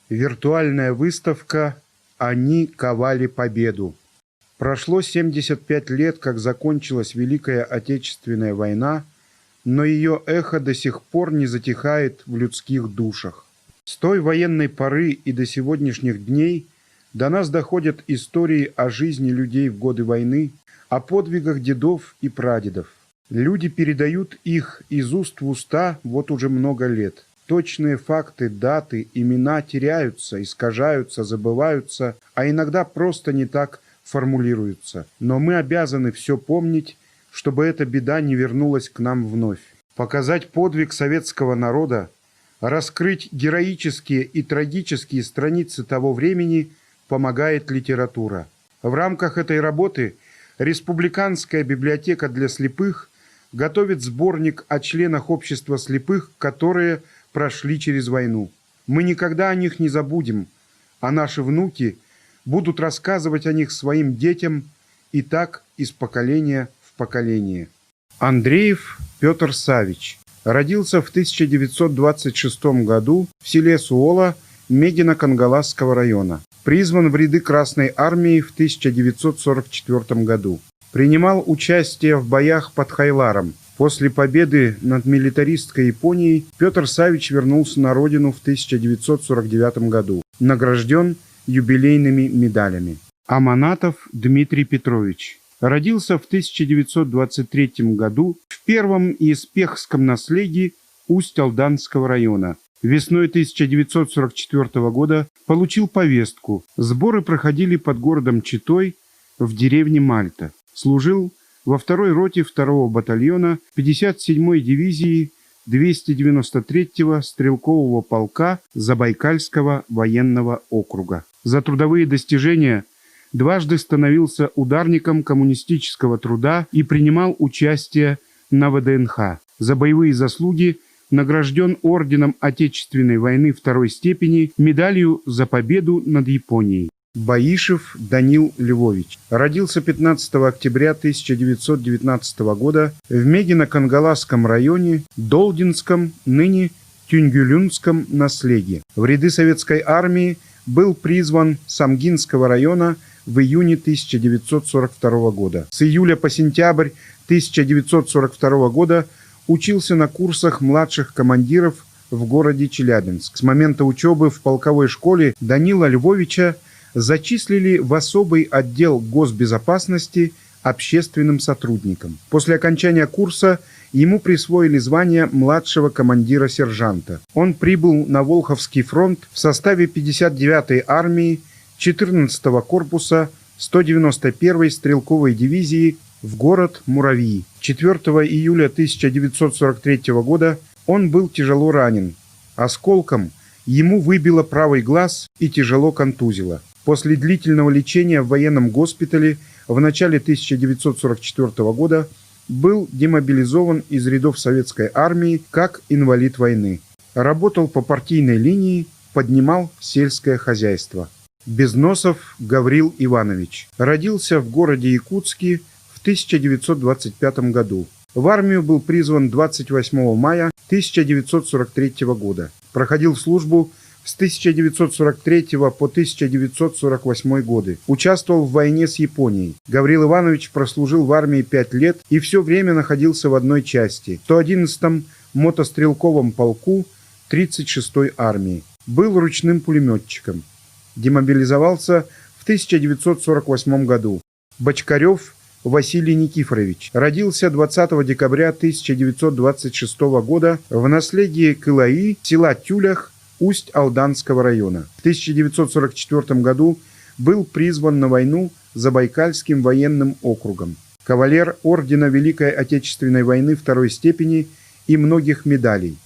Виртуальная выставка «Они ковали победу». Прошло 75 лет, как закончилась Великая Отечественная война, но ее эхо до сих пор не затихает в людских душах. С той военной поры и до сегодняшних дней до нас доходят истории о жизни людей в годы войны, о подвигах дедов и прадедов. Люди передают их из уст в уста вот уже много лет. Точные факты, даты, имена теряются, искажаются, забываются, а иногда просто не так формулируются. Но мы обязаны все помнить, чтобы эта беда не вернулась к нам вновь. Показать подвиг советского народа, раскрыть героические и трагические страницы того времени помогает литература. В рамках этой работы Республиканская библиотека для слепых готовит сборник о членах общества слепых, которые прошли через войну. Мы никогда о них не забудем, а наши внуки будут рассказывать о них своим детям и так из поколения в поколение. Андреев Петр Савич родился в 1926 году в селе Суола Мегино-Кангаласского района. Призван в ряды Красной армии в 1944 году. Принимал участие в боях под Хайларом. После победы над милитаристской Японией Петр Савич вернулся на родину в 1949 году. Награжден юбилейными медалями. Аманатов Дмитрий Петрович родился в 1923 году в первом Еспехском наследии Усть-Алданского района. Весной 1944 года получил повестку. Сборы проходили под городом Читой в деревне Мальта. Служил во второй роте 2-го батальона 57-й дивизии 293-го стрелкового полка Забайкальского военного округа. За трудовые достижения дважды становился ударником коммунистического труда и принимал участие на ВДНХ. За боевые заслуги награжден орденом Отечественной войны второй степени, медалью за победу над Японией. Баишев Данил Львович родился 15 октября 1919 года в Мегино-Кангаласском районе Долдинском, ныне Тюнгюлюнском наследии. В ряды советской армии был призван с Самгинского района в июне 1942 года. С июля по сентябрь 1942 года учился на курсах младших командиров в городе Челябинск. С момента учебы в полковой школе Данила Львовича зачислили в особый отдел госбезопасности общественным сотрудником. После окончания курса ему присвоили звание младшего командира-сержанта. Он прибыл на Волховский фронт в составе 59-й армии 14-го корпуса 191-й стрелковой дивизии в город Муравьи. 4 июля 1943 года он был тяжело ранен. Осколком ему выбило правый глаз и тяжело контузило. После длительного лечения в военном госпитале в начале 1944 года был демобилизован из рядов советской армии как инвалид войны. Работал по партийной линии, поднимал сельское хозяйство. Безносов Гаврил Иванович родился в городе Якутске в 1925 году. В армию был призван 28 мая 1943 года. Проходил службу с 1943 по 1948 годы. Участвовал в войне с Японией. Гаврил Иванович прослужил в армии 5 лет и все время находился в одной части – 111-м мотострелковом полку 36-й армии. Был ручным пулеметчиком. Демобилизовался в 1948 году. Бочкарев Василий Никифорович родился 20 декабря 1926 года в наследии Кылаи, села Тюлях, Усть-Алданского района. В 1944 году был призван на войну Забайкальским военным округом. Кавалер ордена Великой Отечественной войны второй степени и многих медалей.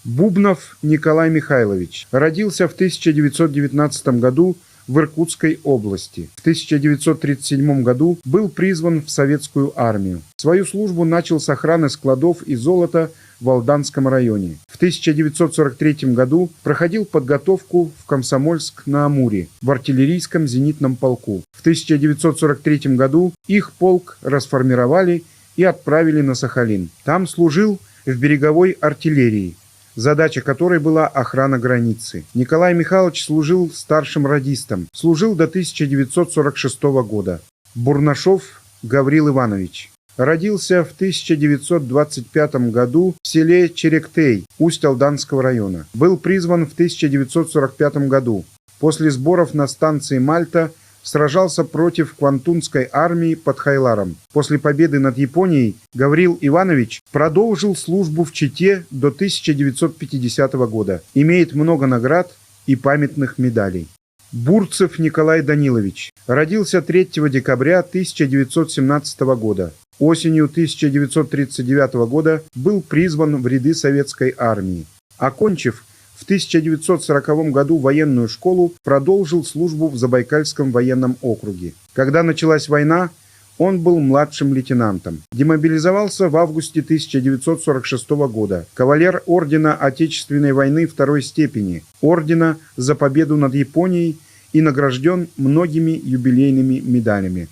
Бубнов Николай Михайлович родился в 1919 году в Иркутской области. В 1937 году был призван в советскую армию. Свою службу начал с охраны складов и золота в Алданском районе. В 1943 году проходил подготовку в Комсомольск-на-Амуре в артиллерийском зенитном полку. В 1943 году их полк расформировали и отправили на Сахалин. Там служил в береговой артиллерии. задача которой была охрана границы. Николай Михайлович служил старшим радистом, служил до 1946 года. Бурнашов Гаврил Иванович. Родился в 1925 году в селе Черектей Усть-Алданского района. Был призван в 1945 году. После сборов на станции Мальта сражался против Квантунской армии под Хайларом. После победы над Японией Гаврил Иванович продолжил службу в Чите до 1950 года. Имеет много наград и памятных медалей. Бурцев Николай Данилович. Родился 3 декабря 1917 года. Осенью 1939 года был призван в ряды советской армии. Окончив в 1940 году военную школу, продолжил службу в Забайкальском военном округе. Когда началась война, он был младшим лейтенантом. Демобилизовался в августе 1946 года. Кавалер ордена Отечественной войны второй степени, ордена за победу над Японией и награжден многими юбилейными медалями.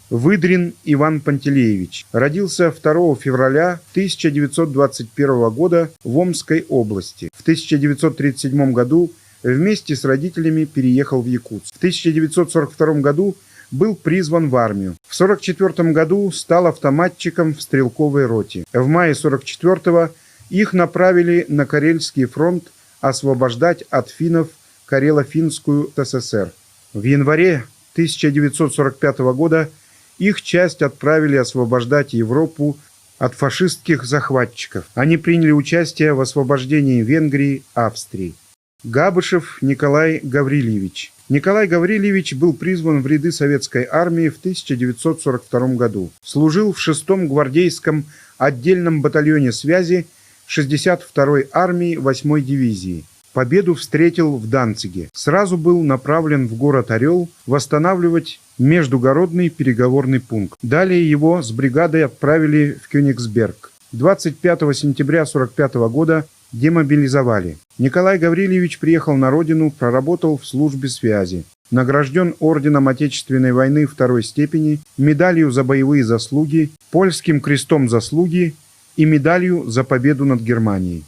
Выдрин Иван Пантелеевич. Родился 2 февраля 1921 года в Омской области. В 1937 году вместе с родителями переехал в Якутск. В 1942 году был призван в армию. В 1944 году стал автоматчиком в стрелковой роте. В мае 1944 их направили на Карельский фронт освобождать от финнов Карело-Финскую ССР. В январе 1945 года их часть отправили освобождать Европу от фашистских захватчиков. Они приняли участие в освобождении Венгрии, Австрии. Габышев Николай Гаврильевич. Николай Гаврильевич был призван в ряды советской армии в 1942 году. Служил в 6-м гвардейском отдельном батальоне связи 62-й армии 8-й дивизии. Победу встретил в Данциге. Сразу был направлен в город Орел восстанавливать междугородный переговорный пункт. Далее его с бригадой отправили в Кёнигсберг. 25 сентября 1945 года демобилизовали. Николай Гаврильевич приехал на родину, проработал в службе связи. Награжден орденом Отечественной войны второй степени, медалью за боевые заслуги, польским крестом заслуги и медалью за победу над Германией.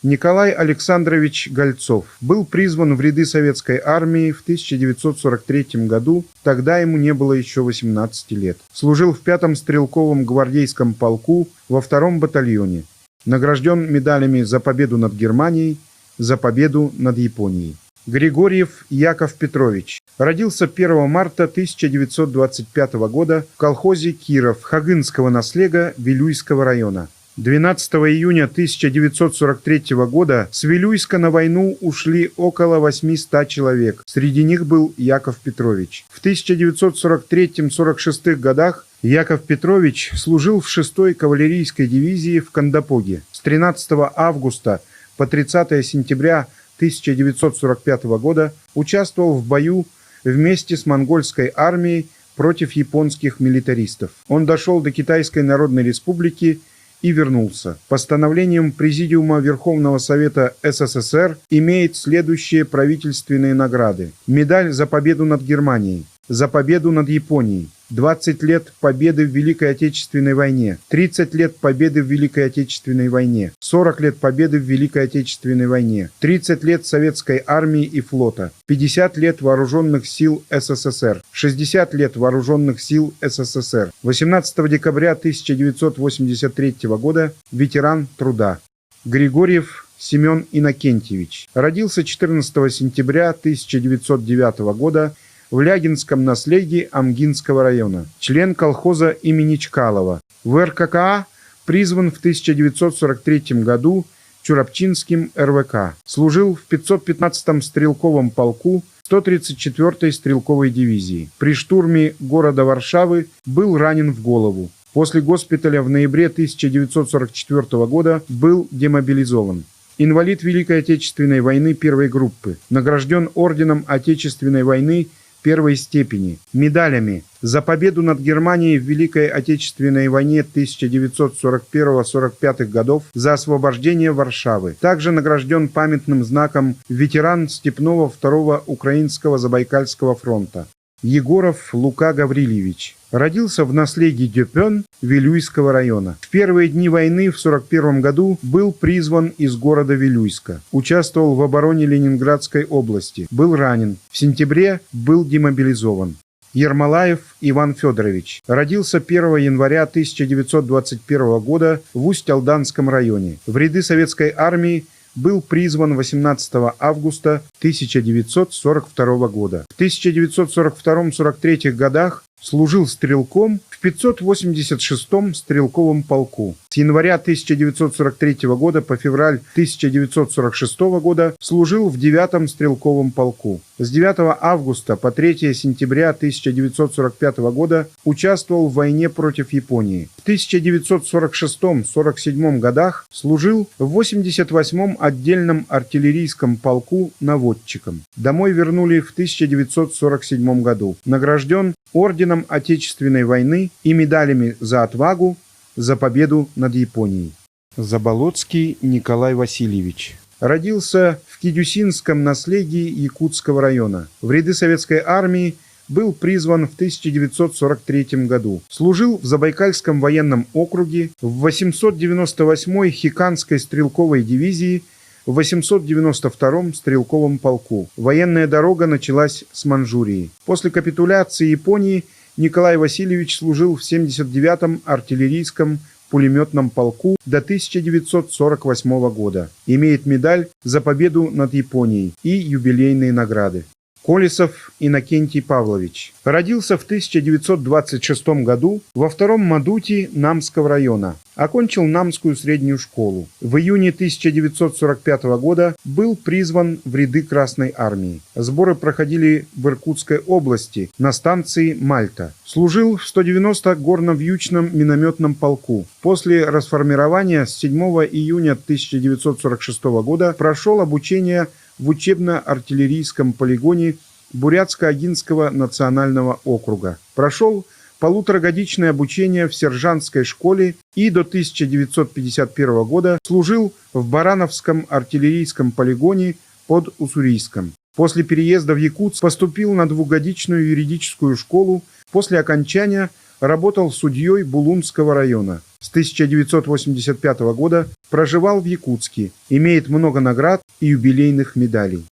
Николай Александрович Гольцов был призван в ряды советской армии в 1943 году, тогда ему не было еще 18 лет. Служил в 5-м стрелковом гвардейском полку во 2-м батальоне. Награжден медалями за победу над Германией, за победу над Японией. Григорьев Яков Петрович. Родился 1 марта 1925 года в колхозе Киров Хагынского наслега Вилюйского района. 12 июня 1943 года с Вилюйска на войну ушли около 800 человек. Среди них был Яков Петрович. В 1943-46 годах Яков Петрович служил в 6-й кавалерийской дивизии в Кандапоге. С 13 августа по 30 сентября 1945 года участвовал в бою вместе с монгольской армией против японских милитаристов. Он дошел до Китайской Народной Республики и вернулся. Постановлением Президиума Верховного Совета СССР имеет следующие правительственные награды. Медаль за победу над Германией, за победу над Японией, 20 лет победы в Великой Отечественной войне, 30 лет победы в Великой Отечественной войне, 40 лет победы в Великой Отечественной войне, 30 лет Советской армии и флота, 50 лет Вооруженных сил СССР, 60 лет Вооруженных сил СССР. 18 декабря 1983 года ветеран труда. Григорьев Семен Иннокентьевич. Родился 14 сентября 1909 года в Лягинском наследии Амгинского района. Член колхоза имени Чкалова. В РККА призван в 1943 году Чурапчинским РВК. Служил в 515-м стрелковом полку 134-й стрелковой дивизии. При штурме города Варшавы был ранен в голову. После госпиталя в ноябре 1944 года был демобилизован. Инвалид Великой Отечественной войны первой группы. Награжден орденом Отечественной войны первой степени, медалями за победу над Германией в Великой Отечественной войне 1941-45 годов, за освобождение Варшавы. Также награжден памятным знаком ветеран Степного 2-го Украинского Забайкальского фронта. Егоров Лука Гаврильевич. Родился в наследии Дюпен Вилюйского района. В первые дни войны в 1941 году был призван из города Вилюйска. Участвовал в обороне Ленинградской области. Был ранен. В сентябре был демобилизован. Ермолаев Иван Федорович. Родился 1 января 1921 года в Усть-Алданском районе. В ряды советской армии был призван 18 августа 1942 года. В 1942-43 годах служил стрелком в 586-м стрелковом полку. С января 1943 года по февраль 1946 года служил в 9-м стрелковом полку. С 9 августа по 3 сентября 1945 года участвовал в войне против Японии. В 1946-47 годах служил в 88-м отдельном артиллерийском полку наводчиком. Домой вернули в 1947 году. Награжден орденом Отечественной войны и медалями за отвагу, за победу над Японией. Заболоцкий Николай Васильевич. Родился в Кидюсинском наследии Якутского района. В ряды советской армии был призван в 1943 году. Служил в Забайкальском военном округе, в 898-й Хиканской стрелковой дивизии, в 892-м стрелковом полку. Военная дорога началась с Манчжурии. После капитуляции Японии Николай Васильевич служил в 79-м артиллерийском пулеметном полку до 1948 года. Имеет медаль за победу над Японией и юбилейные награды. Колесов Иннокентий Павлович. Родился в 1926 году во втором Мадуте Намского района. Окончил Намскую среднюю школу. В июне 1945 года был призван в ряды Красной армии. Сборы проходили в Иркутской области на станции Мальта. Служил в 190 горно-вьючном минометном полку. После расформирования с 7 июня 1946 года прошел обучение в учебно-артиллерийском полигоне Бурятско-Агинского национального округа. Прошел полуторагодичное обучение в сержантской школе и до 1951 года служил в Барановском артиллерийском полигоне под Уссурийском. После переезда в Якутск поступил на двухгодичную юридическую школу. После окончания работал судьей Булунского района. С 1985 года проживал в Якутске, имеет много наград и юбилейных медалей.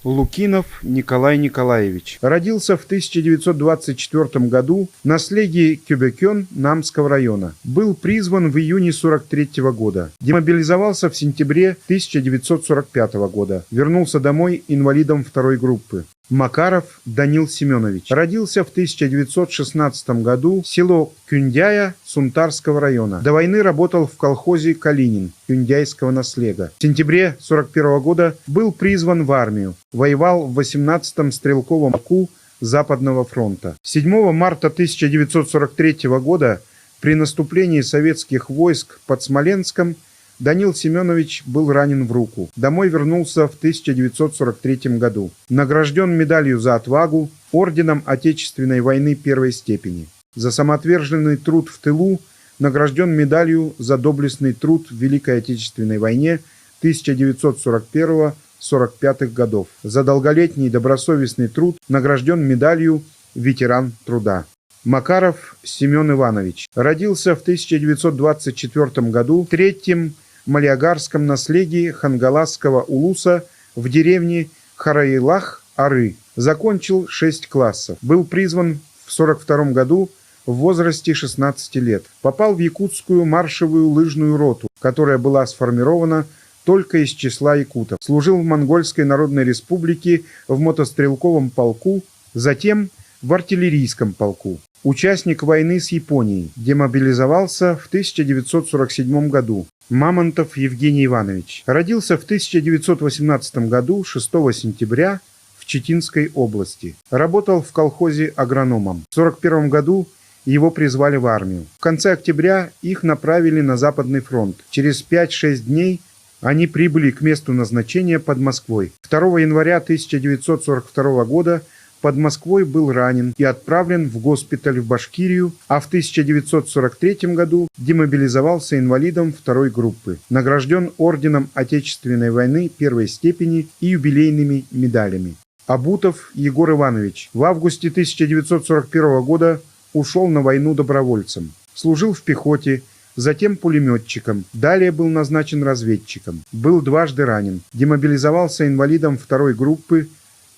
Лукинов Николай Николаевич. Родился в 1924 году в наследии Кюбекён Намского района. Был призван в июне 1943 года. Демобилизовался в сентябре 1945 года. Вернулся домой инвалидом второй группы. Макаров Данил Семенович. Родился в 1916 году, село Кюндяя Сунтарского района. До войны работал в колхозе «Калинин» Кюндяйского наслега. В сентябре 1941 года был призван в армию. Воевал в 18-м стрелковом полку Западного фронта. 7 марта 1943 года при наступлении советских войск под Смоленском Данил Семенович был ранен в руку. Домой вернулся в 1943 году. Награжден медалью за отвагу, орденом Отечественной войны первой степени. За самоотверженный труд в тылу награжден медалью за доблестный труд в Великой Отечественной войне 1941-45 годов. За долголетний добросовестный труд награжден медалью «Ветеран труда». Макаров Семен Иванович. Родился в 1924 году в 3-м Малиагарском наследии Хангаласского улуса в деревне Хараилах-Ары. Закончил 6 классов. Был призван в 1942 году в возрасте 16 лет. Попал в якутскую маршевую лыжную роту, которая была сформирована только из числа якутов. Служил в Монгольской Народной Республике в мотострелковом полку, затем в артиллерийском полку. Участник войны с Японией. Демобилизовался в 1947 году. Мамонтов Евгений Иванович. Родился в 1918 году 6 сентября в Читинской области. Работал в колхозе агрономом. В 1941 году его призвали в армию. В конце октября их направили на Западный фронт. Через 5-6 дней они прибыли к месту назначения под Москвой. 2 января 1942 года под Москвой был ранен и отправлен в госпиталь в Башкирию, а в 1943 году демобилизовался инвалидом второй группы. Награжден орденом Отечественной войны первой степени и юбилейными медалями. Абутов Егор Иванович. В августе 1941 года ушел на войну добровольцем. Служил в пехоте, затем пулеметчиком. Далее был назначен разведчиком. Был дважды ранен. Демобилизовался инвалидом второй группы.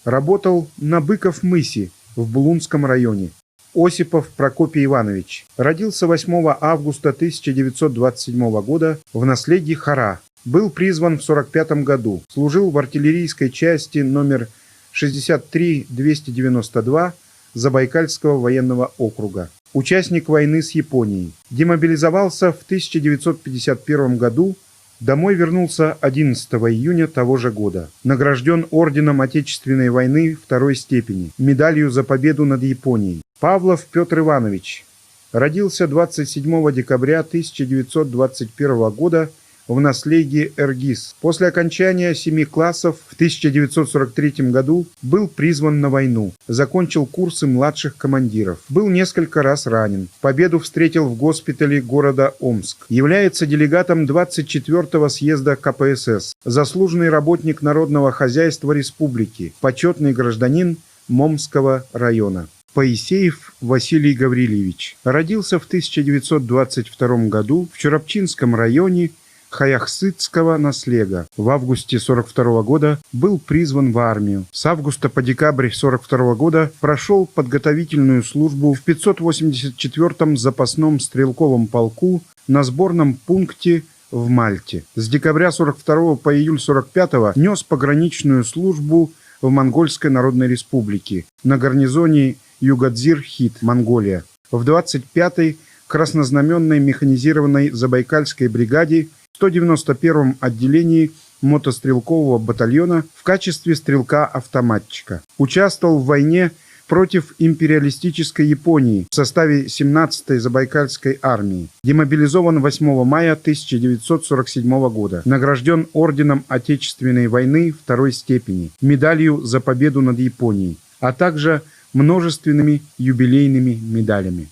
Работал на Быков-мысе в Булунском районе. Осипов Прокопий Иванович. Родился 8 августа 1927 года в наследии Хара. Был призван в 1945 году. Служил в артиллерийской части номер 63-292 Забайкальского военного округа. Участник войны с Японией. Демобилизовался в 1951 году. Домой вернулся 11 июня того же года. Награжден орденом Отечественной войны второй степени, медалью за победу над Японией. Павлов Петр Иванович. Родился 27 декабря 1921 года в наследии Эргиз. После окончания 7 классов в 1943 году был призван на войну. Закончил курсы младших командиров. Был несколько раз ранен. Победу встретил в госпитале города Омск. Является делегатом 24-го съезда КПСС. Заслуженный работник народного хозяйства республики. Почетный гражданин Момского района. Поисеев Василий Гаврильевич. Родился в 1922 году в Чурапчинском районе Хаяхсыцкого наслега. В августе 1942 года был призван в армию. С августа по декабрь 1942 года прошел подготовительную службу в 584-м запасном стрелковом полку на сборном пункте в Мальте. С декабря 1942 по июль 1945 нес пограничную службу в Монгольской Народной Республике на гарнизоне Югадзир-Хит, Монголия. В 25-й краснознаменной механизированной Забайкальской бригаде 191-м отделении мотострелкового батальона в качестве стрелка-автоматчика. Участвовал в войне против империалистической Японии в составе 17-й Забайкальской армии. Демобилизован 8 мая 1947 года. Награжден орденом Отечественной войны второй степени, медалью за победу над Японией, а также множественными юбилейными медалями.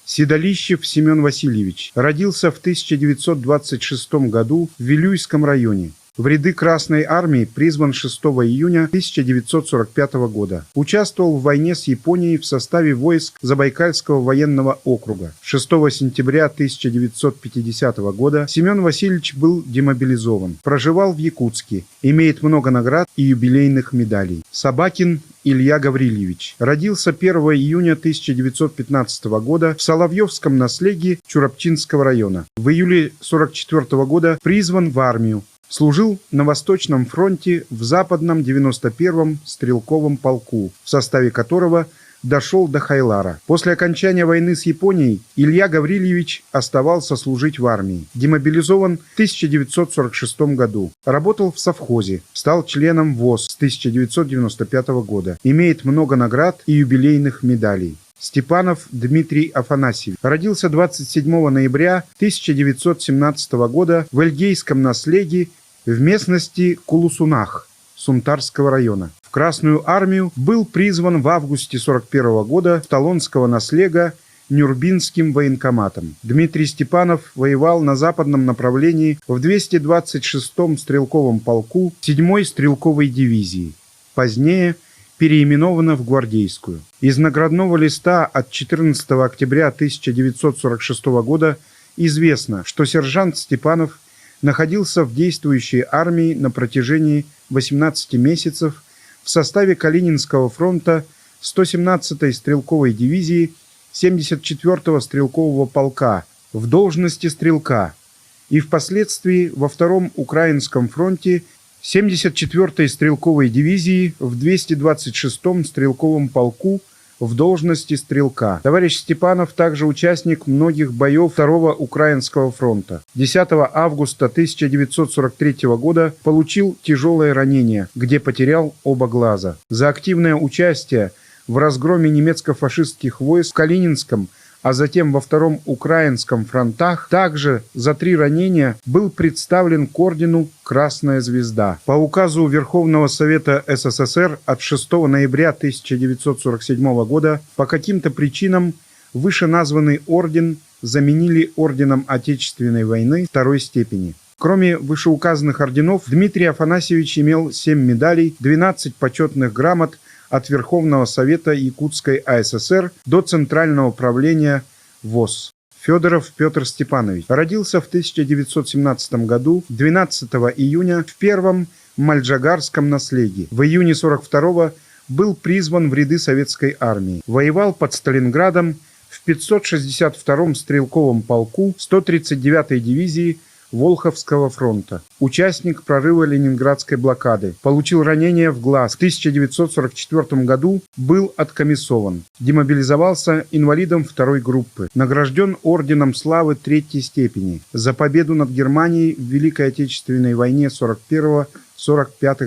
Седалищев Семен Васильевич. Родился в 1926 году в Вилюйском районе. В ряды Красной армии призван 6 июня 1945 года. Участвовал в войне с Японией в составе войск Забайкальского военного округа. 6 сентября 1950 года Семен Васильевич был демобилизован. Проживал в Якутске. Имеет много наград и юбилейных медалей. Собакин Илья Гаврильевич. Родился 1 июня 1915 года в Соловьевском наслеге Чурапчинского района. В июле 1944 года призван в армию. Служил на Восточном фронте в Западном 91-м стрелковом полку, в составе которого дошел до Хайлара. После окончания войны с Японией Илья Гаврильевич оставался служить в армии. Демобилизован в 1946 году. Работал в совхозе. Стал членом ВОС с 1995 года. Имеет много наград и юбилейных медалей. Степанов Дмитрий Афанасьевич. Родился 27 ноября 1917 года в Эльгейском наслеге в местности Кулусунах Сунтарского района. В Красную армию был призван в августе 1941 года в Толонского наслега Нюрбинским военкоматом. Дмитрий Степанов воевал на западном направлении в 226-м стрелковом полку 7-й стрелковой дивизии. Позднее переименована в гвардейскую. Из наградного листа от 14 октября 1946 года известно, что сержант Степанов находился в действующей армии на протяжении 18 месяцев в составе Калининского фронта 117-й стрелковой дивизии 74-го стрелкового полка в должности стрелка и впоследствии во Втором Украинском фронте 74-й стрелковой дивизии в 226-м стрелковом полку в должности стрелка. Товарищ Степанов также участник многих боев Второго Украинского фронта. 10 августа 1943 года получил тяжелое ранение, где потерял оба глаза. За активное участие в разгроме немецко-фашистских войск в Калининском, а затем во Втором Украинском фронтах, также за 3 ранения был представлен к ордену «Красная звезда». По указу Верховного Совета СССР от 6 ноября 1947 года по каким-то причинам вышеназванный орден заменили орденом Отечественной войны второй степени. Кроме вышеуказанных орденов, Дмитрий Афанасьевич имел 7 медалей, 12 почетных грамот, от Верховного Совета Якутской АССР до Центрального управления ВОС. Федоров Петр Степанович родился в 1917 году 12 июня в первом Мальджагарском наследии. В июне 1942 был призван в ряды советской армии. Воевал под Сталинградом в 562-м стрелковом полку 139-й дивизии Волховского фронта. Участник прорыва Ленинградской блокады. Получил ранение в глаз. В 1944 году был откомиссован. Демобилизовался инвалидом второй группы. Награжден орденом славы третьей степени за победу над Германией в Великой Отечественной войне 41-45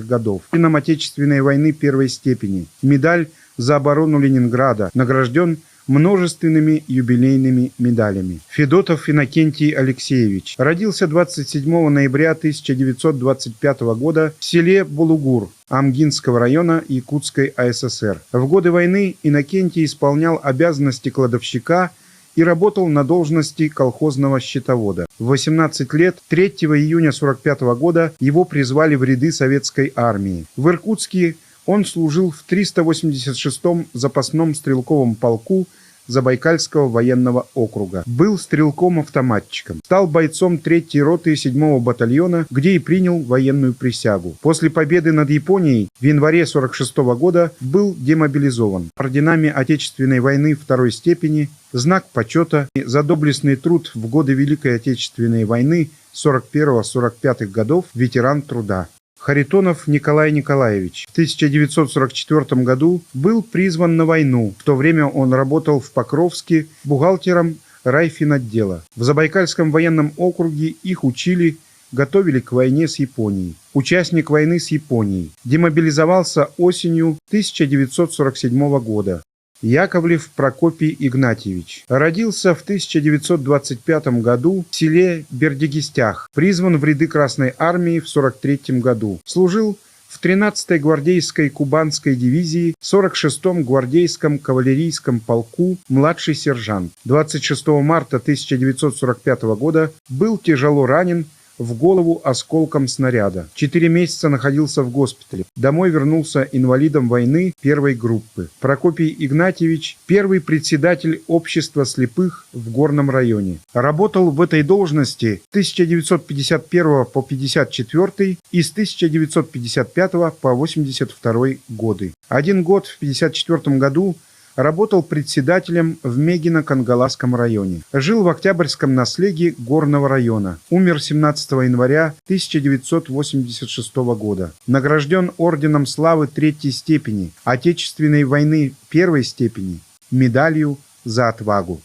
годов. Орденом Отечественной войны первой степени. Медаль за оборону Ленинграда. Награжден множественными юбилейными медалями. Федотов Иннокентий Алексеевич родился 27 ноября 1925 года в селе Булугур Амгинского района Якутской АССР. В годы войны Иннокентий исполнял обязанности кладовщика и работал на должности колхозного счетовода. В 18 лет 3 июня 1945 года его призвали в ряды советской армии. В Иркутске он служил в 386-м запасном стрелковом полку Забайкальского военного округа. Был стрелком-автоматчиком. Стал бойцом 3-й роты 7-го батальона, где и принял военную присягу. После победы над Японией в январе 1946 года был демобилизован. Орденами Отечественной войны второй степени, знак почета за доблестный труд в годы Великой Отечественной войны 41-45 годов, ветеран труда. Харитонов Николай Николаевич в 1944 году был призван на войну. В то время он работал в Покровске бухгалтером райфинотдела. В Забайкальском военном округе их учили, готовили к войне с Японией. Участник войны с Японией. Демобилизовался осенью 1947 года. Яковлев Прокопий Игнатьевич родился в 1925 году в селе Бердигистях, призван в ряды Красной армии в 1943 году. Служил в 13-й гвардейской кубанской дивизии, 46-м гвардейском кавалерийском полку, младший сержант. 26 марта 1945 года был тяжело ранен в голову осколком снаряда. 4 месяца находился в госпитале. Домой вернулся инвалидом войны первой группы. Прокопий Игнатьевич – первый председатель общества слепых в Горном районе. Работал в этой должности с 1951 по 1954 и с 1955 по 1982 годы. 1 год в 1954 году работал председателем в Мегино-Кангаласском районе. Жил в Октябрьском наследии Горного района. Умер 17 января 1986 года. Награжден орденом славы третьей степени, Отечественной войны первой степени, медалью за отвагу.